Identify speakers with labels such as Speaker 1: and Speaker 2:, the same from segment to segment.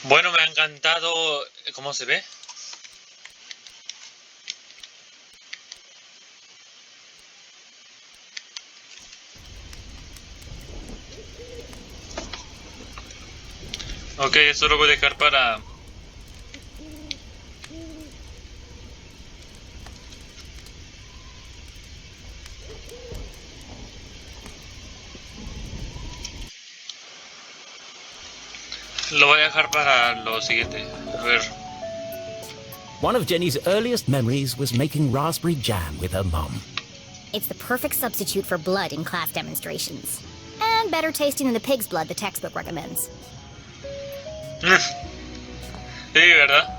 Speaker 1: Bueno, me ha encantado cómo se ve. Ok, esto lo voy a dejar para... Lo voy a dejar para lo siguiente. A ver.
Speaker 2: One of Jenny's earliest memories was making raspberry jam with her mom.
Speaker 3: It's the perfect substitute for blood in class demonstrations. And better tasting than the pig's blood the textbook recommends.
Speaker 1: Sí, ¿verdad?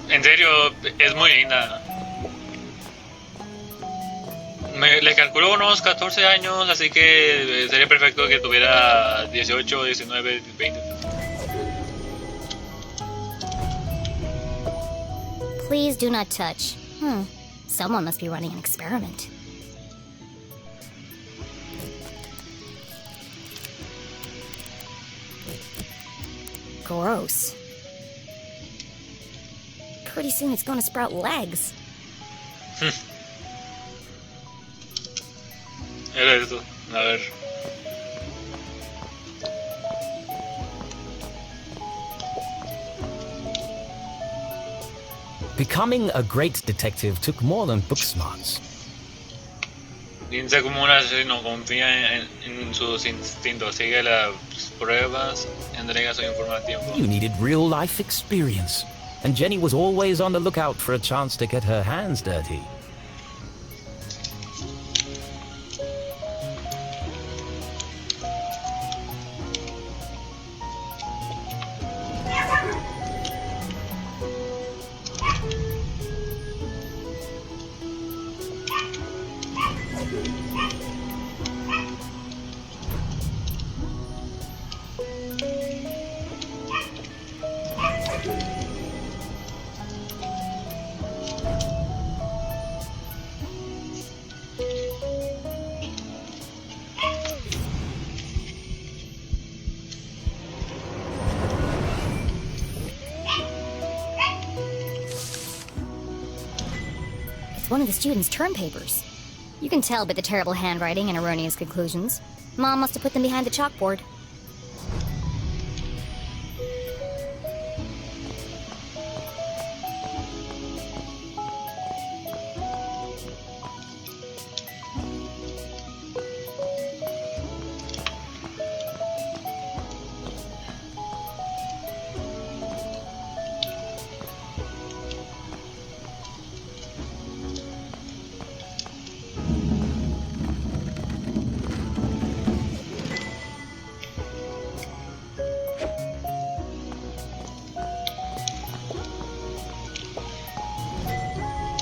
Speaker 1: En serio, es muy linda. Le calculo unos 14 años, así que sería perfecto que tuviera 18, 19, 20.
Speaker 3: Please do not touch. Someone must be running an experiment. Gross. Pretty soon it's gonna sprout legs.
Speaker 1: Era esto. A ver.
Speaker 2: Becoming a great detective took more than book smarts.
Speaker 1: Piensa como un asesino, confía en sus instintos, sigue las pruebas, entrega su información.
Speaker 2: You needed real-life experience, and Jenny was always on the lookout for a chance to get her hands dirty.
Speaker 3: One of the students' term papers. You can tell by the terrible handwriting and erroneous conclusions. Mom must have put them behind the chalkboard.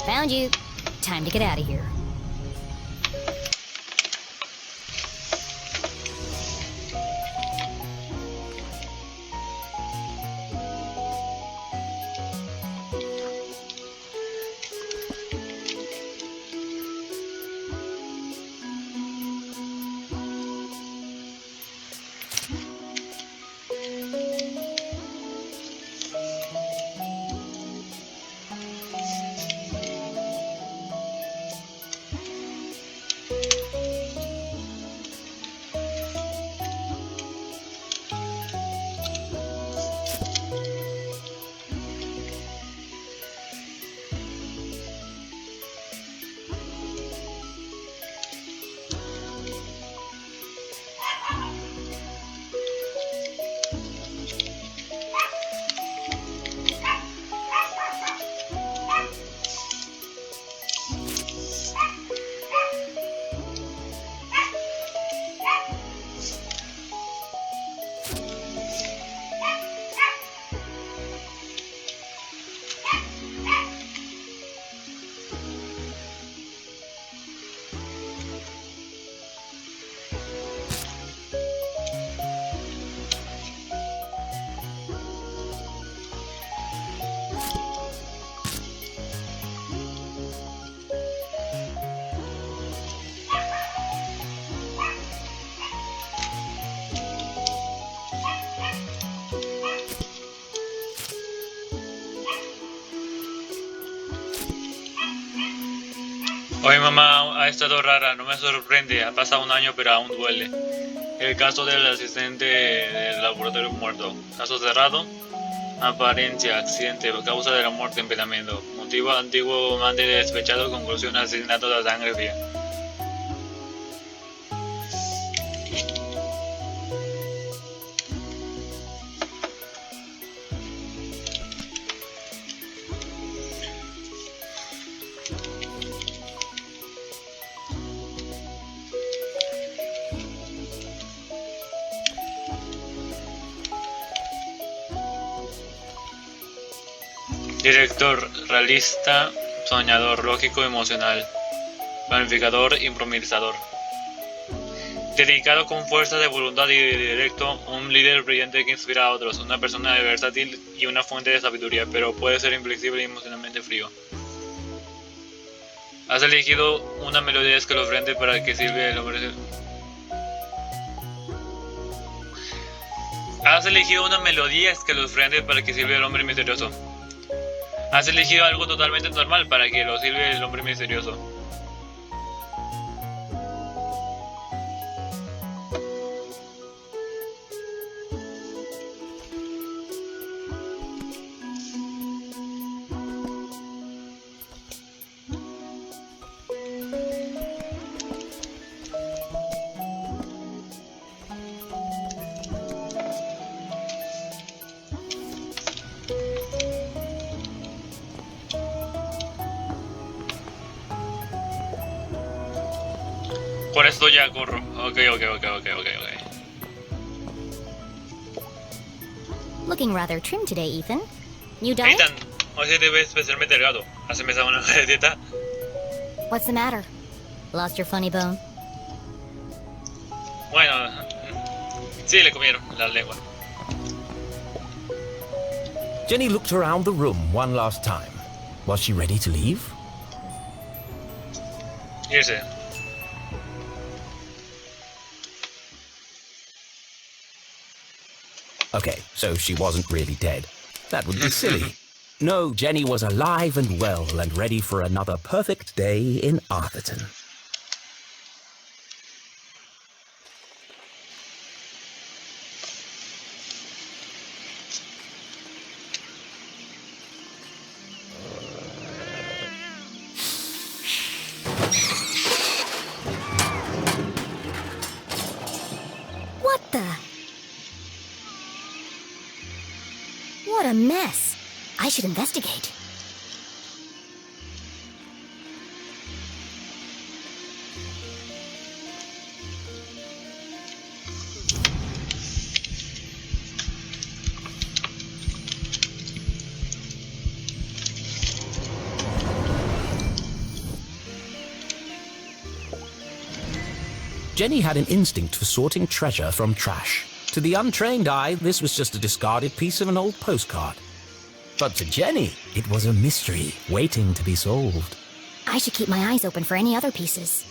Speaker 3: Found you. Time to get out of here.
Speaker 1: Hoy mamá ha estado rara, no me sorprende, ha pasado un año pero aún duele. El caso del asistente del laboratorio muerto. Caso cerrado. Apariencia, accidente, causa de la muerte, empedamiento. Motivo, antiguo amante despechado, conclusión, asesinato de sangre fría. Director, realista, soñador, lógico, emocional, planificador, improvisador. Dedicado con fuerza de voluntad y directo, un líder brillante que inspira a otros, una persona versátil y una fuente de sabiduría, pero puede ser inflexible y emocionalmente frío. Has elegido una melodía escalofriante para que sirve el hombre. Has elegido una melodía escalofriante para que sirve el hombre misterioso. Has elegido algo totalmente normal para que lo sirve el hombre misterioso. Por esto ya corro. Ok.
Speaker 3: Looking rather trim today, Ethan. You diet?
Speaker 1: Ethan, hoy se te ve especialmente delgado. ¿Has empezado una dieta?
Speaker 3: What's the matter? Lost your funny bone?
Speaker 1: Bueno, sí, le comieron la lengua.
Speaker 2: Jenny looked around the room one last time. Was she ready to leave?
Speaker 1: Irse.
Speaker 2: Okay, so she wasn't really dead. That would be silly. No, Jenny was alive and well and ready for another perfect day in Arthurthon.
Speaker 3: What the? What a mess. I should investigate.
Speaker 2: Jenny had an instinct for sorting treasure from trash. To the untrained eye, this was just a discarded piece of an old postcard. But to Jenny, it was a mystery waiting to be solved.
Speaker 3: I should keep my eyes open for any other pieces.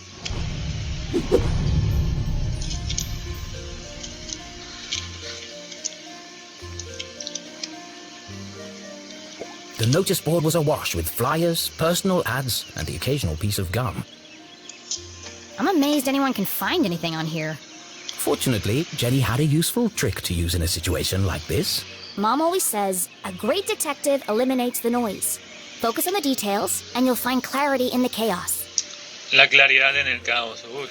Speaker 2: The notice board was awash with flyers, personal ads, and the occasional piece of gum.
Speaker 3: I'm amazed anyone can find anything on here.
Speaker 2: Fortunately, Jenny had a useful trick to use in a situation like this.
Speaker 3: Mom always says, a great detective eliminates the noise. Focus on the details, and you'll find clarity in the chaos.
Speaker 1: La claridad en el caos. Uy.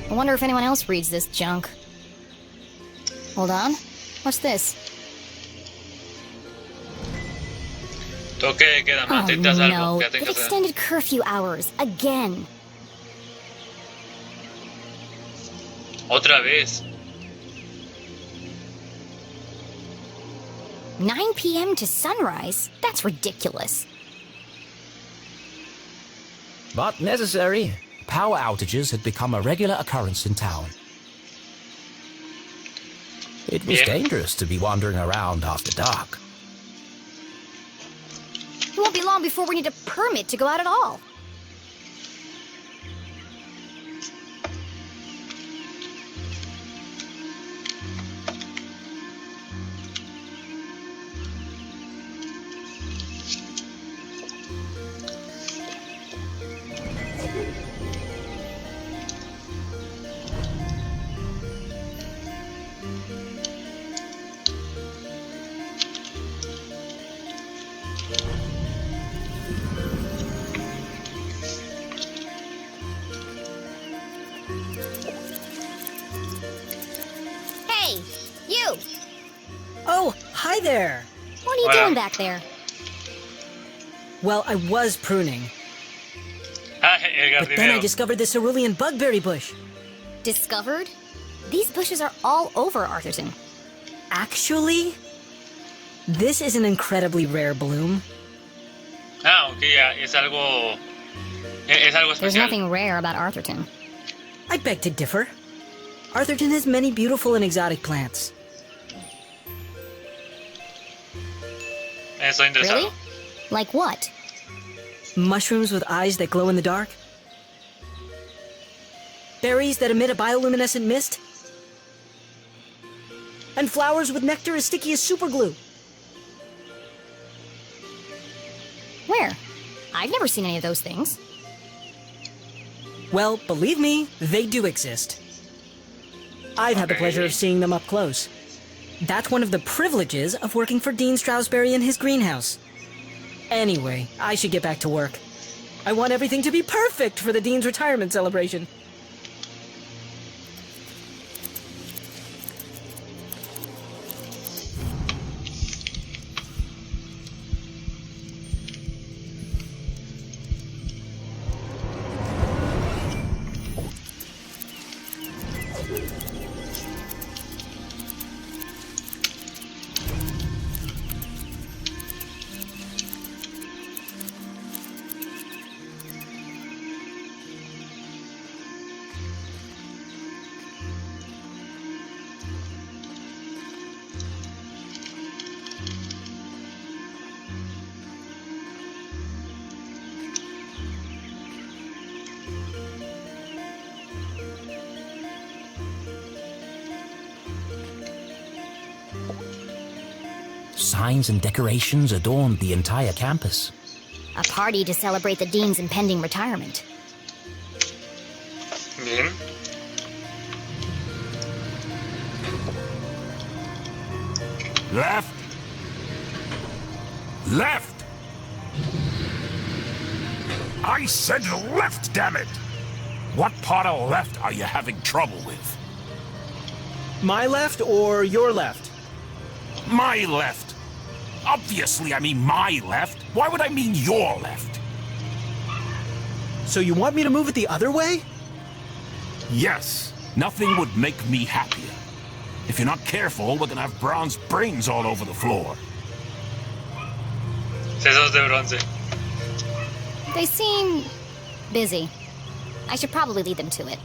Speaker 3: I wonder if anyone else reads this junk. Hold on. What's this?
Speaker 1: Toque de queda,
Speaker 3: Oh
Speaker 1: mantente a salvo.
Speaker 3: no,
Speaker 1: Quédate en
Speaker 3: the
Speaker 1: casa.
Speaker 3: extended curfew hours, again.
Speaker 1: Otra vez.
Speaker 3: 9 p.m. to sunrise? That's ridiculous.
Speaker 2: But necessary. Power outages had become a regular occurrence in town. It was dangerous to be wandering around after dark.
Speaker 3: It won't be long before we need a permit to go out at all. Hey, you!
Speaker 4: Oh, hi there!
Speaker 3: What are you doing back there?
Speaker 4: Well, I was pruning,
Speaker 1: El
Speaker 4: but then I
Speaker 1: jardinero.
Speaker 4: discovered this cerulean bugberry bush.
Speaker 3: Discovered? These bushes are all over Arthurthon.
Speaker 4: Actually, this is an incredibly rare bloom.
Speaker 1: Ok, ya, es algo
Speaker 3: There's
Speaker 1: especial.
Speaker 3: nothing rare about Arthurthon.
Speaker 4: I beg to differ. Arthurthon has many beautiful and exotic plants.
Speaker 1: Estoy interesado.
Speaker 3: Really? Like what?
Speaker 4: Mushrooms with eyes that glow in the dark. Berries that emit a bioluminescent mist. And flowers with nectar as sticky as superglue.
Speaker 3: Where? I've never seen any of those things.
Speaker 4: Well, believe me, they do exist. I've had the pleasure of seeing them up close. That's one of the privileges of working for Dean Strasberry in his greenhouse. Anyway, I should get back to work. I want everything to be perfect for the Dean's retirement celebration.
Speaker 2: Signs and decorations adorned the entire campus.
Speaker 3: A party to celebrate the Dean's impending retirement.
Speaker 1: Bien.
Speaker 5: Left. Left. I said left, damn it. What part of left are you having trouble with?
Speaker 4: My left or your left?
Speaker 5: My left. Obviously, I mean my left. Why would I mean your left?
Speaker 4: So you want me to move it the other way?
Speaker 5: Yes. Nothing would make me happier. If you're not careful, we're gonna have bronze brains all over the floor.
Speaker 1: Sesos de bronce.
Speaker 3: They seem busy. I should probably lead them to it.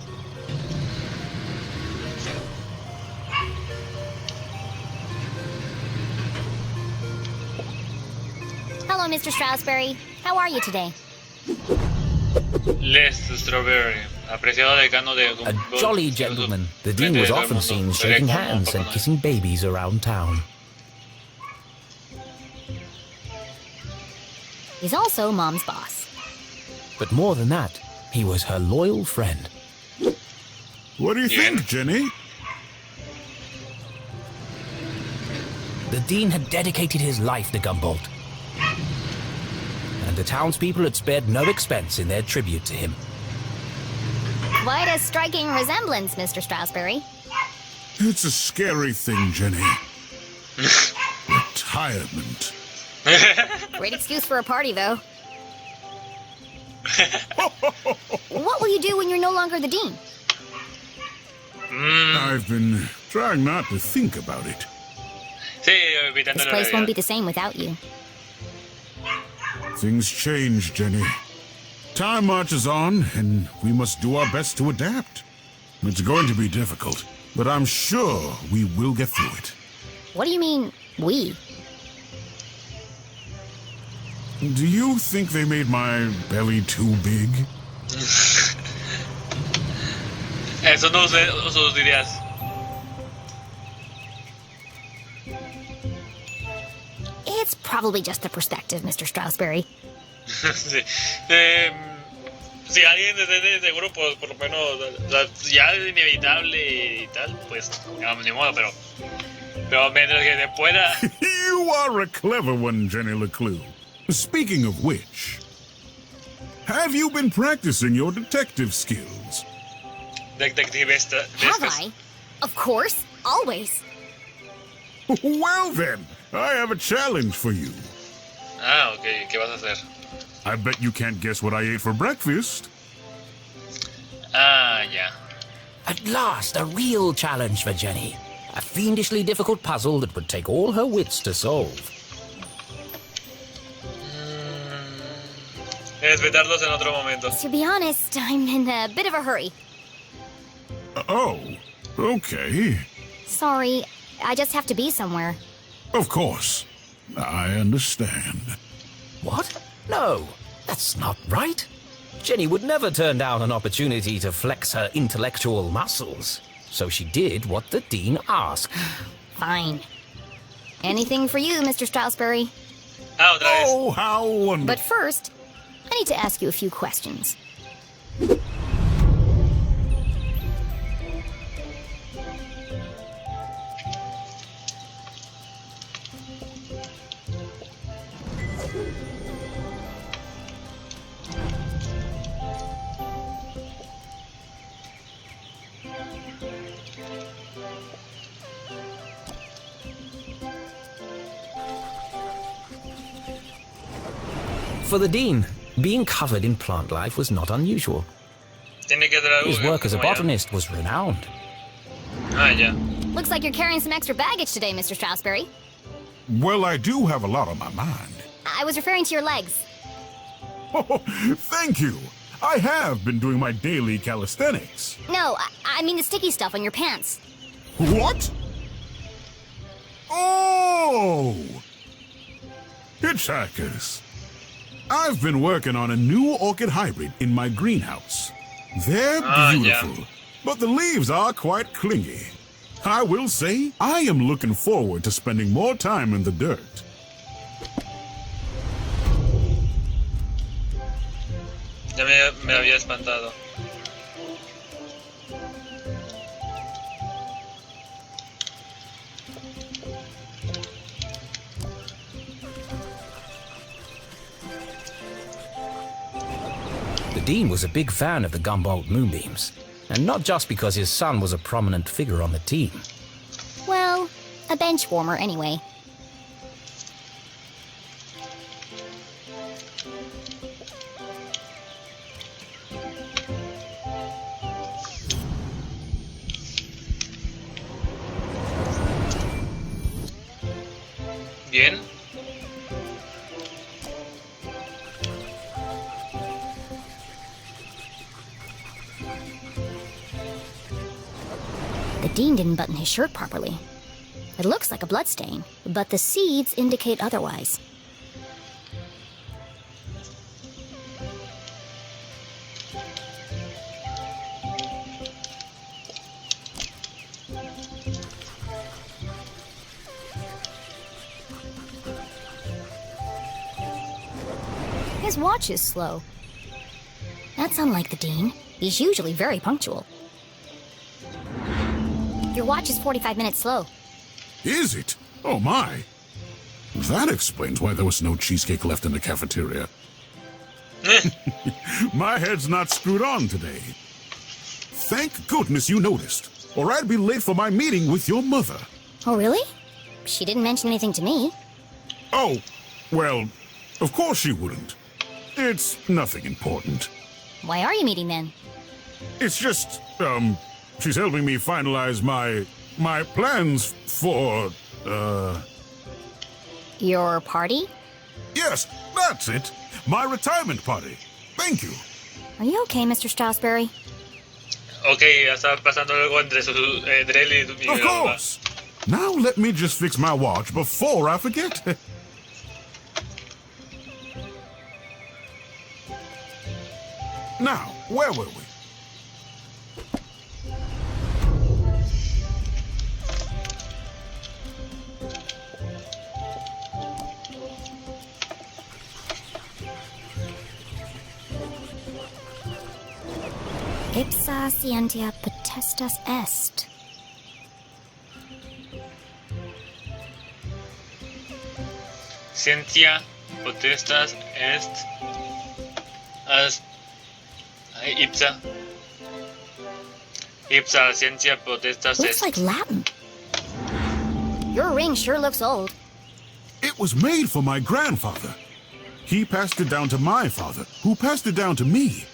Speaker 3: Hello, Mr. Strasberry. How are you today?
Speaker 1: Les Strawberry, apreciado decano de
Speaker 2: A jolly gentleman, the Dean was often seen shaking hands and kissing babies around town.
Speaker 3: He's also Mom's boss.
Speaker 2: But more than that, he was her loyal friend.
Speaker 6: What do you think, Jenny?
Speaker 2: The Dean had dedicated his life to Gumboldt, and the townspeople had spared no expense in their tribute to him.
Speaker 3: Quite a striking resemblance, Mr. Strasberry.
Speaker 6: It's a scary thing, Jenny. Retirement.
Speaker 3: Great excuse for a party, though. What will you do when you're no longer the Dean?
Speaker 6: I've been trying not to think about it.
Speaker 1: Sí, evitando
Speaker 3: This
Speaker 1: la
Speaker 3: place won't be
Speaker 1: realidad.
Speaker 3: the same without you.
Speaker 6: Things change, Jenny. Time marches on, and we must do our best to adapt. It's going to be difficult, but I'm sure we will get through it.
Speaker 3: What do you mean, we?
Speaker 6: Do you think they made my belly too big?
Speaker 1: Eso no sé, eso dirías.
Speaker 3: It's probably just the perspective, Mr. Stroudsbury.
Speaker 1: Sí. Si alguien de ese grupo, por lo menos, ya es inevitable y tal, pues, ni modo, pero mientras que se pueda.
Speaker 6: You are a clever one, Jenny LeClue. Speaking of which, have you been practicing your detective skills?
Speaker 1: Detectivista.
Speaker 3: Have I? Of course, always.
Speaker 6: Well then, I have a challenge for you.
Speaker 1: Ah, ok, ¿qué vas a hacer?
Speaker 6: I bet you can't guess what I ate for breakfast.
Speaker 1: Ah, ya.
Speaker 2: At last, a real challenge for Jenny. A fiendishly difficult puzzle that would take all her wits to solve.
Speaker 1: Respetarlos en otro momento.
Speaker 3: To be honest, I'm in a bit of a hurry.
Speaker 6: Oh, okay.
Speaker 3: Sorry, I just have to be somewhere.
Speaker 6: Of course. I understand.
Speaker 2: What? No, that's not right. Jenny would never turn down an opportunity to flex her intellectual muscles. So she did what the Dean asked.
Speaker 3: Fine. Anything for you, Mr. Stroudsbury.
Speaker 1: Ah, otra vez.
Speaker 6: Oh, how wonderful.
Speaker 3: But first, I need to ask you a few questions.
Speaker 2: For the Dean, being covered in plant life was not unusual.
Speaker 1: Tiene que traer
Speaker 2: His work as a
Speaker 1: como ya.
Speaker 2: botanist was renowned.
Speaker 1: Ah, ya.
Speaker 3: Looks like you're carrying some extra baggage today, Mr. Stroudsbury.
Speaker 6: Well, I do have a lot on my mind.
Speaker 3: I was referring to your legs.
Speaker 6: Oh, thank you. I have been doing my daily calisthenics.
Speaker 3: No, I mean the sticky stuff on your pants.
Speaker 6: What? Oh! Hitchhikers. I've been working on a new orchid hybrid in my greenhouse. They're beautiful,
Speaker 1: yeah.
Speaker 6: but the leaves are quite clingy. I will say, I am looking forward to spending more time in the dirt.
Speaker 1: Ya me había espantado.
Speaker 2: The Dean was a big fan of the Gumboldt moonbeams, and not just because his son was a prominent figure on the team.
Speaker 3: Well, a bench warmer anyway.
Speaker 1: Bien.
Speaker 3: The Dean didn't button his shirt properly. It looks like a bloodstain, but the seeds indicate otherwise. His watch is slow. That's unlike the Dean. He's usually very punctual. Your watch is 45 minutes slow.
Speaker 6: Is it? Oh my. That explains why there was no cheesecake left in the cafeteria. My head's not screwed on today. Thank goodness you noticed, or I'd be late for my meeting with your mother.
Speaker 3: Oh, really? She didn't mention anything to me.
Speaker 6: Oh, well, of course she wouldn't. It's nothing important.
Speaker 3: Why are you meeting then?
Speaker 6: It's just, she's helping me finalize my plans for,
Speaker 3: Your party?
Speaker 6: yes, that's it. My retirement party. Thank you.
Speaker 3: Are you okay, Mr. Stroudsbury?
Speaker 1: Ok, ya está pasando algo entre Drell y
Speaker 6: Of
Speaker 1: la mamá.
Speaker 6: course. Now let me just fix my watch before I forget. Now, where were we?
Speaker 3: Ipsa scientia potestas est.
Speaker 1: Scientia potestas est as ipsa. Ipsa scientia potestas
Speaker 3: Looks
Speaker 1: est.
Speaker 3: like Latin. Your ring sure looks old.
Speaker 6: It was made for my grandfather. He passed it down to my father, who passed it down to me.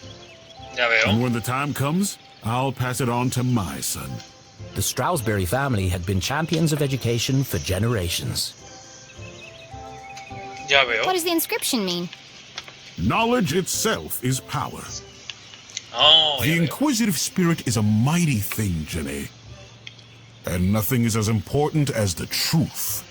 Speaker 1: Ya
Speaker 6: And
Speaker 1: veo.
Speaker 6: when the time comes, I'll pass it on to my son.
Speaker 2: The Stroudsbury family had been champions of education for generations.
Speaker 1: Ya
Speaker 3: What
Speaker 1: veo.
Speaker 3: does the inscription mean?
Speaker 6: Knowledge itself is power.
Speaker 1: Oh,
Speaker 6: The
Speaker 1: ya veo.
Speaker 6: inquisitive spirit is a mighty thing, Jenny. And nothing is as important as the truth.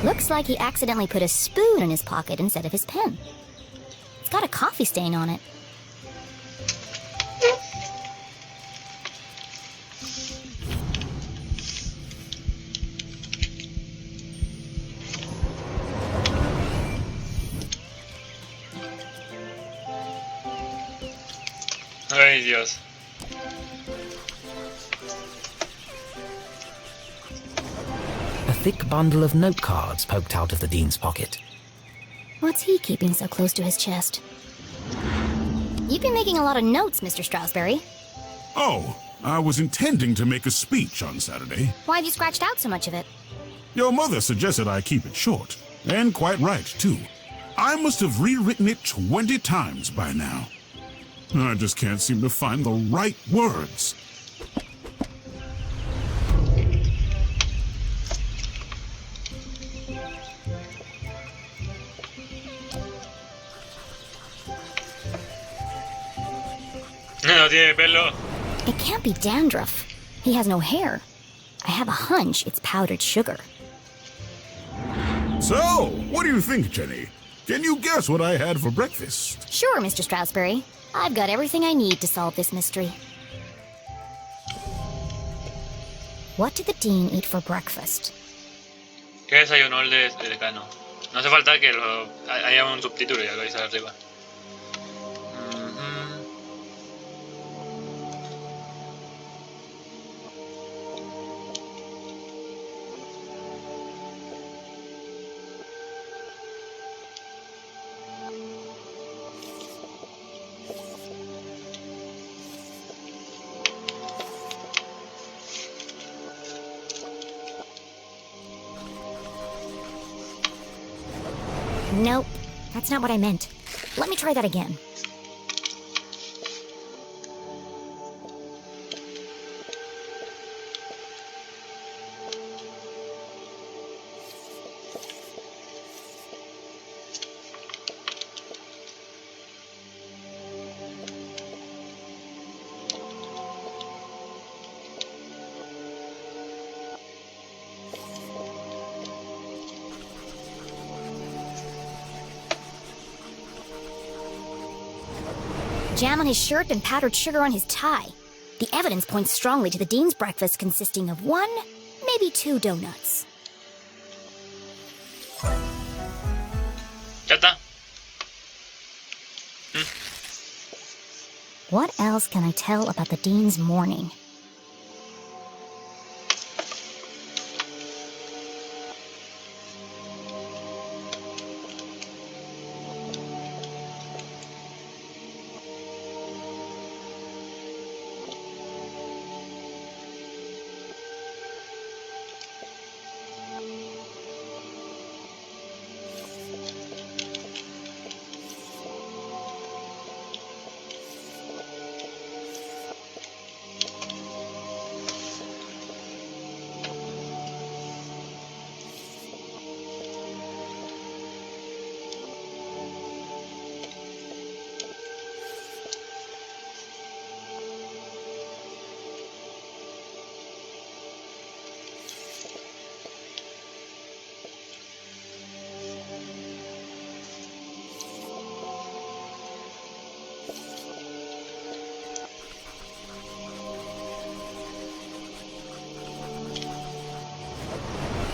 Speaker 3: Looks like he accidentally put a spoon in his pocket instead of his pen. It's got a coffee stain on it.
Speaker 1: Ay, Dios.
Speaker 2: A thick bundle of note cards poked out of the dean's pocket.
Speaker 3: What's he keeping so close to his chest? You've been making a lot of notes, Mr. Stroudsbury.
Speaker 6: Oh, I was intending to make a speech on Saturday.
Speaker 3: Why have you scratched out so much of it?
Speaker 6: Your mother suggested I keep it short. And quite right, too. I must have rewritten it 20 times by now. I just can't seem to find the right words.
Speaker 1: No tiene pelo.
Speaker 3: It can't be dandruff. He has no hair. I have a hunch it's powdered sugar.
Speaker 6: So, what do you think, Jenny? Can you guess what I had for breakfast?
Speaker 3: Sure, Mr. Stroudsbury. I've got everything I need to solve this mystery. What did the dean eat for breakfast?
Speaker 1: ¿Qué desayunó el decano? No hace falta que haya un subtítulo, ya lo dice arriba. Ujú.
Speaker 3: Nope, that's not what I meant. Let me try that again. Jam on his shirt and powdered sugar on his tie. The evidence points strongly to the dean's breakfast consisting of 1, maybe 2 donuts.
Speaker 1: Ya está.
Speaker 3: What else can I tell about the dean's morning?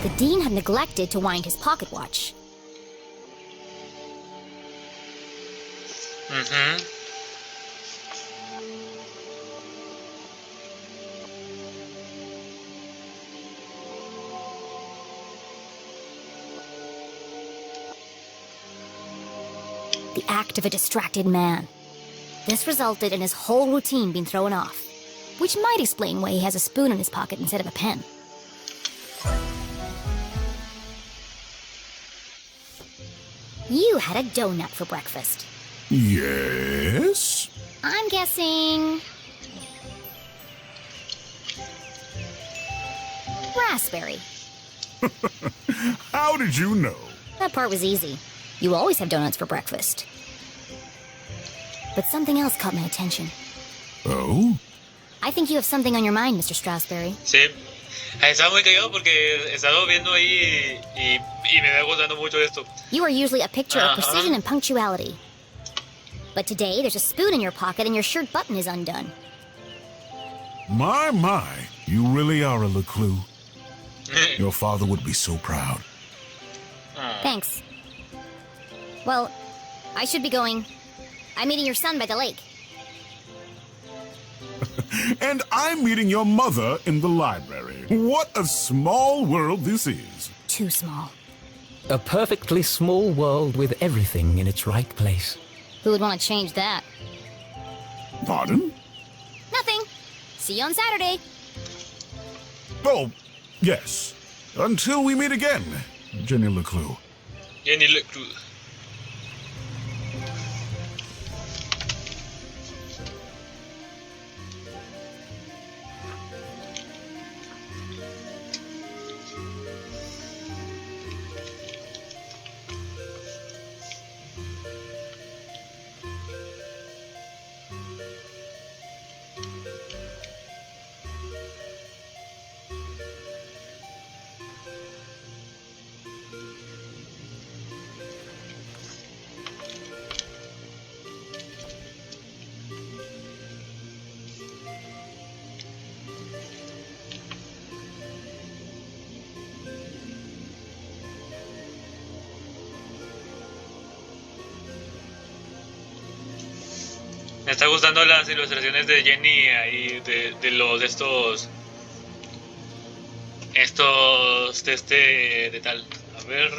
Speaker 3: The dean had neglected to wind his pocket watch. The act of a distracted man. This resulted in his whole routine being thrown off, which might explain why he has a spoon in his pocket instead of a pen. You had a donut for breakfast.
Speaker 6: Yes?
Speaker 3: I'm guessing... raspberry.
Speaker 6: How did you know?
Speaker 3: That part was easy. You always have donuts for breakfast. But something else caught my attention.
Speaker 6: Oh?
Speaker 3: I think you have something on your mind, Mr. Strasberry.
Speaker 1: Sí. Estaba muy callado porque he estado viendo ahí y me va gustando mucho esto.
Speaker 3: You are usually a picture of precision and punctuality. But today, there's a spoon in your pocket and your shirt button is undone.
Speaker 6: My, you really are a LeClue. Your father would be so proud.
Speaker 3: Thanks. Well, I should be going. I'm meeting your son by the lake.
Speaker 6: And I'm meeting your mother in the library. What a small world this is.
Speaker 3: Too small.
Speaker 2: A perfectly small world with everything in its right place.
Speaker 3: Who would want to change that?
Speaker 6: Pardon?
Speaker 3: Nothing. See you on Saturday.
Speaker 6: Oh, yes. Until we meet again, Jenny LeClue.
Speaker 1: Jenny LeClue. Me está gustando las ilustraciones de Jenny ahí, de los, de estos de tal. A ver.